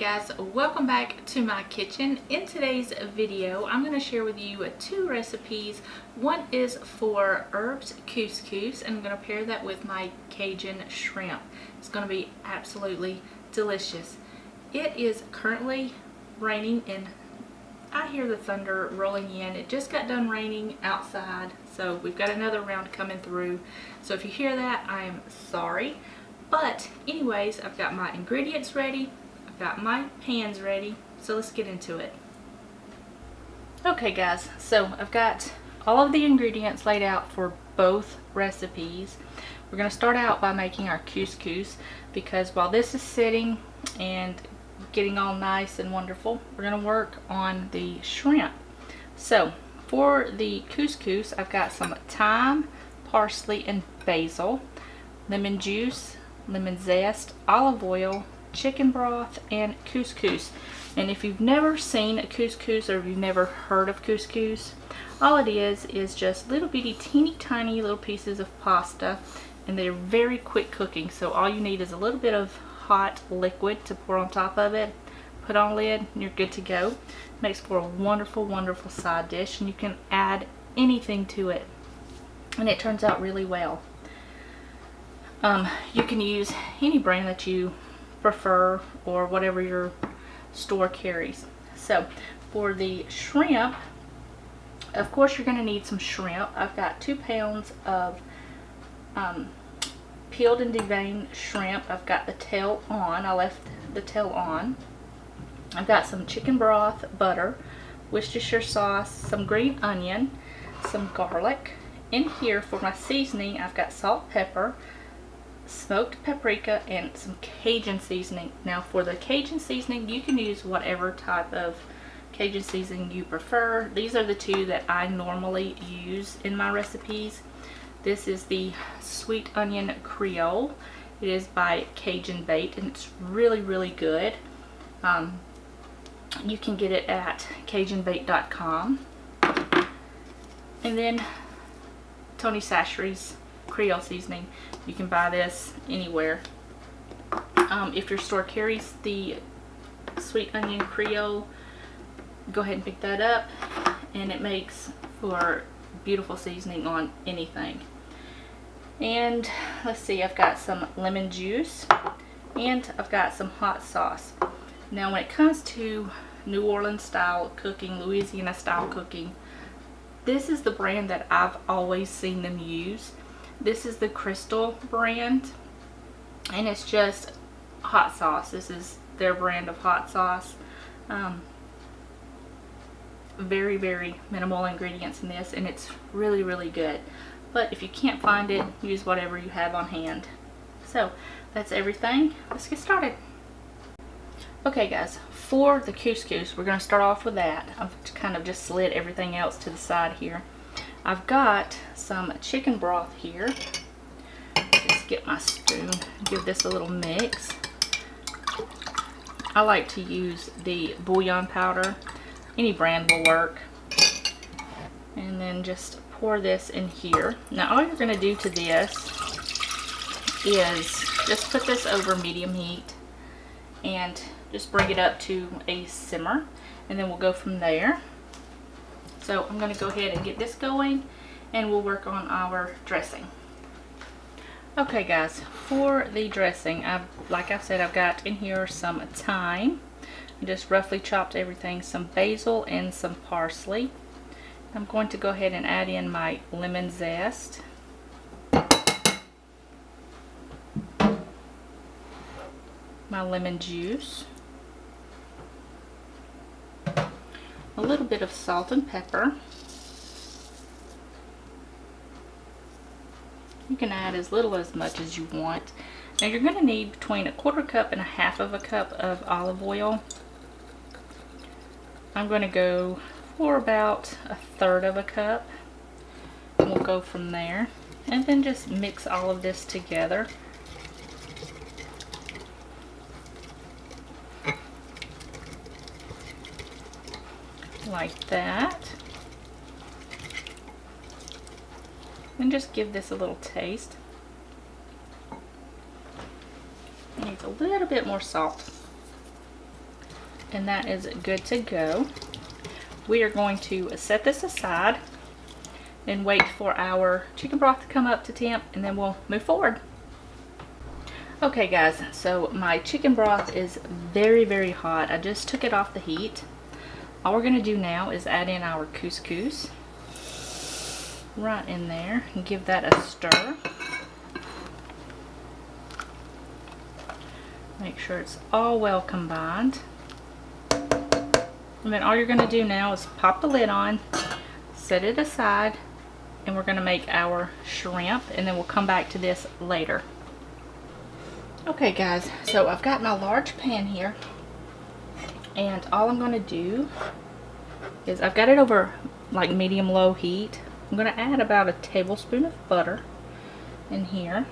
guys, welcome back to my kitchen. In today's video I'm going to share with you two recipes. One is for herbs couscous and I'm going to pair that with my Cajun shrimp. It's going to be absolutely delicious. It is currently raining and I hear the thunder rolling in. It just got done raining outside, so we've got another round coming through. So if you hear that, I am sorry. But anyways, I've got my ingredients ready. Got my pans ready, so let's get into it. Okay guys, so I've got all of the ingredients laid out for both recipes. We're going to start out by making our couscous, because while this is sitting and getting all nice and wonderful, we're going to work on the shrimp. So for the couscous, I've got some thyme, parsley, and basil, lemon juice, lemon zest, olive oil, chicken broth, and couscous. And if you've never seen a couscous, or if you've never heard of couscous, all it is just little bitty teeny tiny little pieces of pasta, and they're very quick cooking. So all you need is a little bit of hot liquid to pour on top of it, put on a lid, and you're good to go. Makes for a wonderful side dish, and you can add anything to it and it turns out really well. You can use any brand that you prefer or whatever your store carries. So for the shrimp, of course you're going to need some shrimp. I've got 2 pounds of peeled and deveined shrimp. I've got the tail on. I left the tail on. I've got some chicken broth, butter, Worcestershire sauce, some green onion, some garlic. In here for my seasoning, I've got salt, pepper, smoked paprika, and some Cajun seasoning. Now for the Cajun seasoning, you can use whatever type of Cajun seasoning you prefer. These are the two that I normally use in my recipes. This is the Sweet Onion Creole. It is by Cajun Bait and it's really good. You can get it at CajunBait.com. And then Tony Chachere's Creole seasoning. You can buy this anywhere. If your store carries the Sweet Onion Creole, go ahead and pick that up, and it makes for beautiful seasoning on anything. And let's see, I've got some lemon juice and I've got some hot sauce. Now when it comes to New Orleans style cooking, Louisiana style cooking, this is the brand that I've always seen them use. This is the Crystal brand, and it's just hot sauce. This is their brand of hot sauce. Very minimal ingredients in this, and it's really good. But if you can't find it, use whatever you have on hand. So that's everything. Let's get started. Okay guys, for the couscous, we're going to start off with that. I've kind of just slid everything else to the side here. I've got some chicken broth here. Just get my spoon, give this a little mix. I like to use the bouillon powder. Any brand will work. And then just pour this in here. Now all you're going to do to this is just put this over medium heat and just bring it up to a simmer, and then we'll go from there. So I'm going to go ahead and get this going, and we'll work on our dressing. Okay guys, for the dressing, like I said, I've got in here some thyme. I just roughly chopped everything, some basil and some parsley. I'm going to go ahead and add in my lemon zest. My lemon juice. A little bit of salt and pepper. You can add as little as much as you want. Now you're going to need between 1/4 cup and 1/2 cup of olive oil. I'm going to go for about 1/3 cup. And we'll go from there. And then just mix all of this together. Like that. And just give this a little taste. It needs a little bit more salt. and that is good to go. We are going to set this aside and wait for our chicken broth to come up to temp, and then we'll move forward. Okay guys, so my chicken broth is very hot. I just took it off the heat. All we're going to do now is add in our couscous right in there and give that a stir. Make sure it's all well combined. And then all you're going to do now is pop the lid on, set it aside, and we're going to make our shrimp, and then we'll come back to this later. Okay guys, so I've got my large pan here, and all I'm going to do is, I've got it over like medium-low heat. I'm going to add about a tablespoon of butter in here.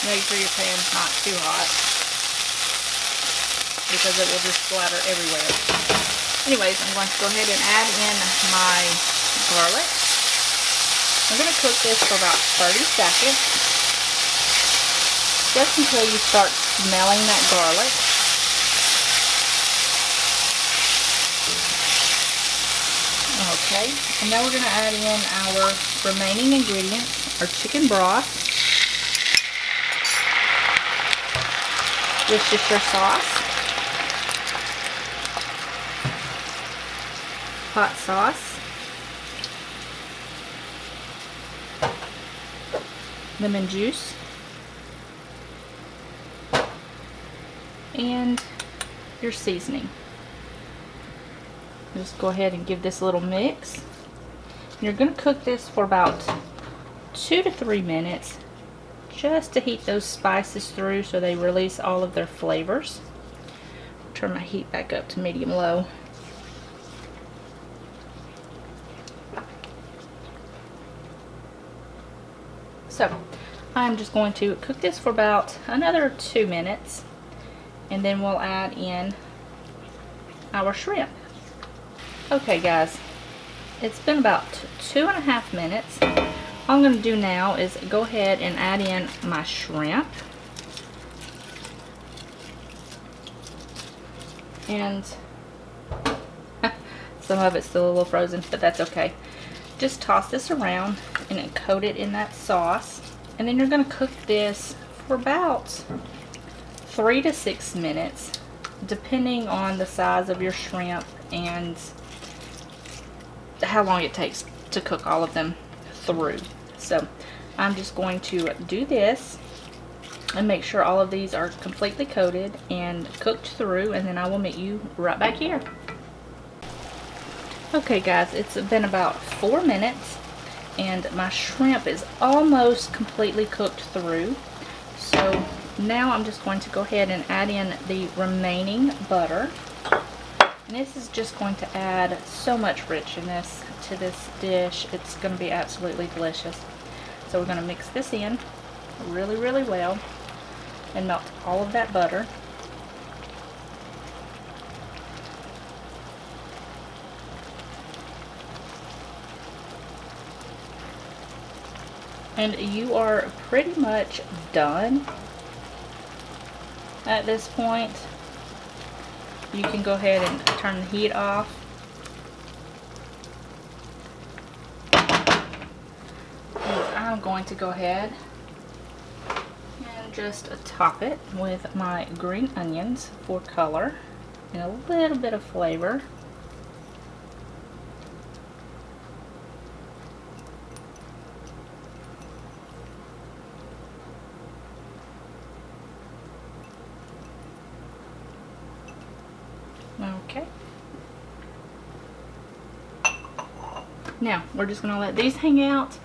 Make sure your pan's not too hot, because it will just splatter everywhere. Anyways, I'm going to go ahead and add in my garlic. I'm going to cook this for about 30 seconds, just until you start smelling that garlic. Okay, and now we're going to add in our remaining ingredients, our chicken broth, Worcestershire sauce, hot sauce, lemon juice, and your seasoning. Just go ahead and give this a little mix. And you're going to cook this for about 2 to 3 minutes, just to heat those spices through so they release all of their flavors. Turn my heat back up to medium-low. So I'm just going to cook this for about another 2 minutes, and then we'll add in our shrimp. Okay guys, it's been about 2.5 minutes. All I'm going to do now is go ahead and add in my shrimp. And some of it's still a little frozen, but that's okay. Just toss this around and coat it in that sauce. And then you're going to cook this for about 3 to 6 minutes, depending on the size of your shrimp and how long it takes to cook all of them through. So I'm just going to do this and make sure all of these are completely coated and cooked through, and then I will meet you right back here. Okay guys, it's been about 4 minutes and my shrimp is almost completely cooked through. So now I'm just going to go ahead and add in the remaining butter. And this is just going to add so much richness to this dish. It's going to be absolutely delicious. So we're going to mix this in really well and melt all of that butter. And you are pretty much done at this point. You can go ahead and turn the heat off. And I'm going to go ahead and just top it with my green onions for color and a little bit of flavor. Okay. Now we're just going to let these hang out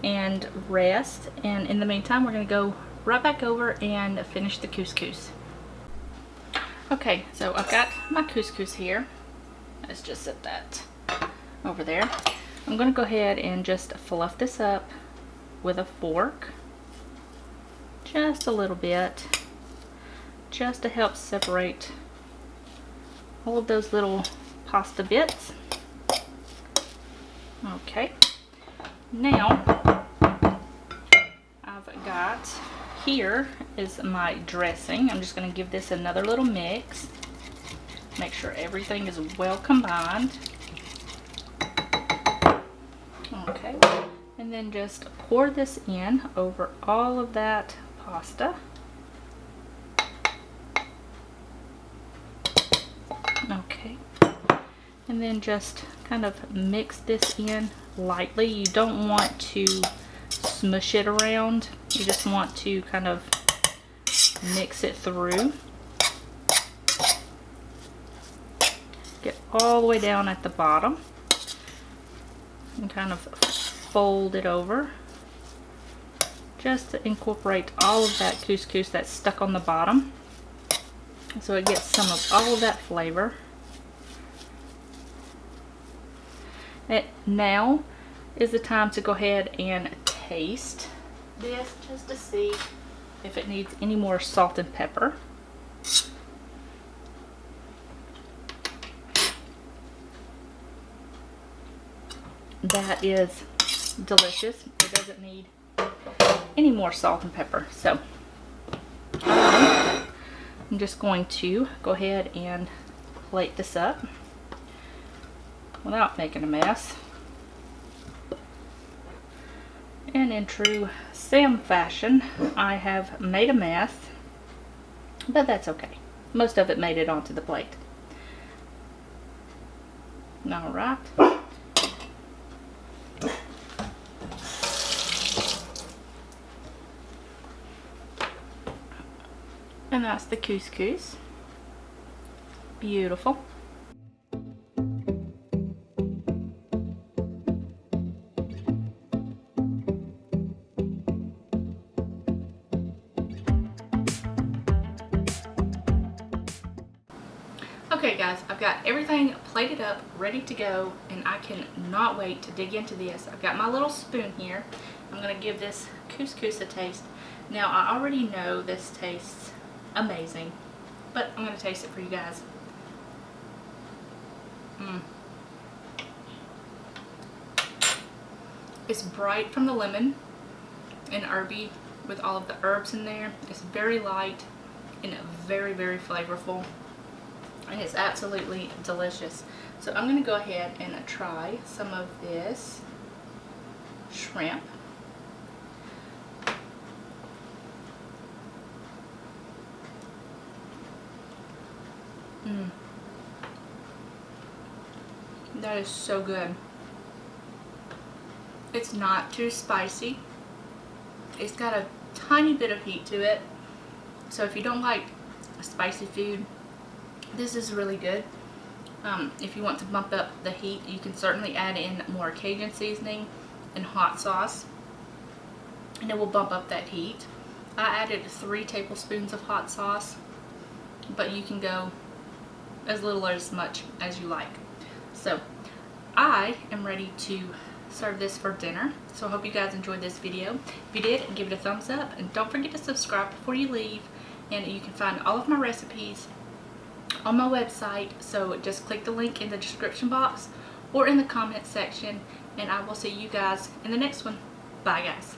and rest, and in the meantime we're going to go right back over and finish the couscous. Okay, so I've got my couscous here. Let's just set that over there. I'm going to go ahead and just fluff this up with a fork just a little bit, just to help separate all of those little pasta bits. Okay, now I've got, here is my dressing. I'm just going to give this another little mix. Make sure everything is well combined. Okay, and then just pour this in over all of that pasta. Okay, and then just kind of mix this in lightly. You don't want to smush it around. You just want to kind of mix it through. Get all the way down at the bottom and kind of fold it over just to incorporate all of that couscous that's stuck on the bottom, so it gets some of all of that flavor. And now is the time to go ahead and taste this just to see if it needs any more salt and pepper. That is delicious. It doesn't need any more salt and pepper. So I'm just going to go ahead and plate this up without making a mess. And in true Sam fashion, I have made a mess, but that's okay. Most of it made it onto the plate. All right. And that's the couscous. Beautiful. Okay guys, I've got everything plated up, ready to go, and I cannot wait to dig into this. I've got my little spoon here. I'm going to give this couscous a taste. Now I already know this tastes amazing, but I'm going to taste it for you guys. It's bright from the lemon and herby with all of the herbs in there. It's very light and very, very flavorful, and it's absolutely delicious. So I'm going to go ahead and try some of this shrimp. That is so good. It's not too spicy. It's got a tiny bit of heat to it. So if you don't like spicy food, this is really good. If you want to bump up the heat, you can certainly add in more Cajun seasoning and hot sauce, and it will bump up that heat. I added 3 tablespoons of hot sauce, but you can go as little or as much as you like. So I am ready to serve this for dinner. So I hope you guys enjoyed this video. If you did, give it a thumbs up, and don't forget to subscribe before you leave. And you can find all of my recipes on my website, so just click the link in the description box or in the comment section, and I will see you guys in the next one. Bye guys.